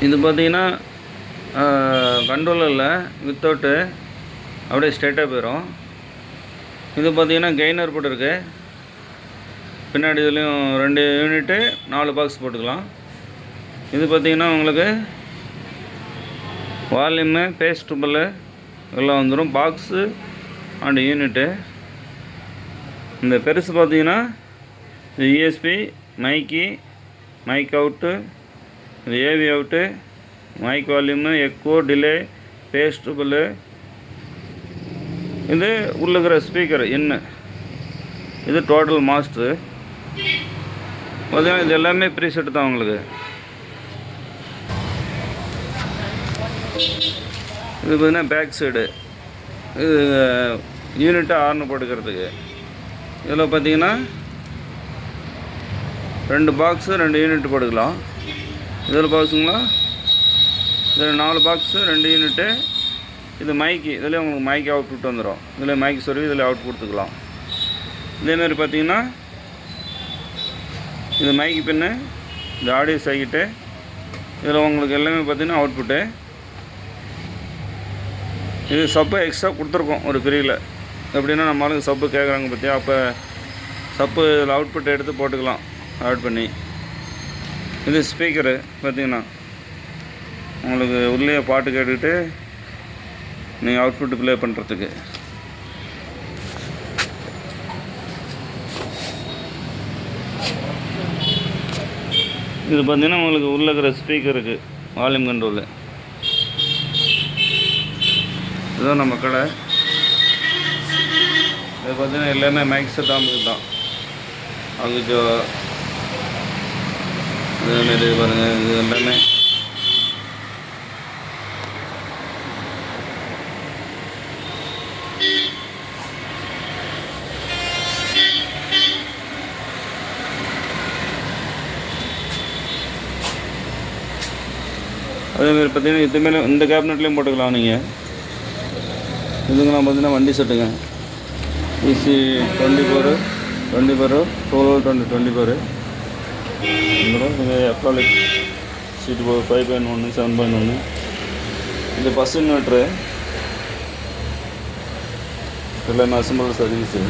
இது பார்த்தீங்கன்னா கண்ட்ரோலில் இல்லை, வித்தவுட்டு அப்படியே ஸ்ட்ரைட்டாக போயிடும். இது பார்த்தீங்கன்னா கெய்னர் போட்டுருக்கு. பின்னாடி இதுலேயும் 2 யூனிட்டு 4 பாக்ஸ் போட்டுக்கலாம். இது பார்த்தீங்கன்னா உங்களுக்கு வால்யூமு, பேஸ் ட்ரிபிள் எல்லாம் வந்துடும், பாக்ஸு அண்டு யூனிட்டு. இந்த பெருசு பார்த்தீங்கன்னா இது ESP, மைக் அவுட்டு, இது AV out, mic volume, echo, delay, bass treble. இது உள்ளுக்கிற ஸ்பீக்கர் என்ன, இது டோட்டல் மாஸ்டரு பார்த்தீங்கன்னா. இது எல்லாமே ப்ரீசெட் தான் உங்களுக்கு. இது பார்த்தீங்கன்னா பேக் சைடு, இது யூனிட்டு ஆர்னு போட்டுக்கிறதுக்கு. இதில் பார்த்தீங்கன்னா 2 பாக்ஸு 2 யூனிட் போட்டுக்கலாம். இதில் பாக்ஸுங்களா, இதில் 4 பாக்ஸு 2 யூனிட்டு. இது மைக்கு, இதில் உங்களுக்கு மைக் அவுட்புட் வந்துடும். இதில் மைக் சொருவி இதில் அவுட் கொடுத்துக்கலாம். இதேமாதிரி பார்த்தீங்கன்னா இது மைக்கு பின்னு, இது ஆடியோ சைக்கிட்டு. இதில் உங்களுக்கு எல்லாமே பார்த்தீங்கன்னா அவுட்புட்டு. இது சப்பு எக்ஸ்ட்ரா கொடுத்துருக்கோம் ஒரு ஃப்ரீயில். எப்படின்னா நம்ம ஆளுங்க சப்பு கேட்குறாங்க பார்த்தியா, அப்போ சப்பு இதில் அவுட்புட் எடுத்து போட்டுக்கலாம் ஆட் பண்ணி. இது ஸ்பீக்கரு பார்த்திங்கன்னா உங்களுக்கு உள்ளே பாட்டு கேட்டுக்கிட்டு நீங்கள் அவுட்புட்டு ப்ளே பண்ணுறதுக்கு. இது பார்த்திங்கன்னா உங்களுக்கு உள்ளே இருக்கிற ஸ்பீக்கருக்கு வால்யூம் கண்ட்ரோலு. இதுதான் நம்ம கடை. இது பார்த்திங்கன்னா எல்லாமே மைக் செட் ஆகுது தான். அதுக்கு இதேமாரி பாருங்கள், இது எல்லாமே அதேமாரி பார்த்தீங்கன்னா இதுமாரி இந்த கேபினெட்லேயும் போட்டுக்கலாம் நீங்கள். இதுங்கெல்லாம் பார்த்தீங்கன்னா வண்டி செட்டுங்க. EC 24 12 20 இது எக்ட்ரானிக் சீட்டு 5.1 7.1. இது பஸ் இன்வெர்ட்ரு எல்லாமே அசம்பிள் சர்வீஸு.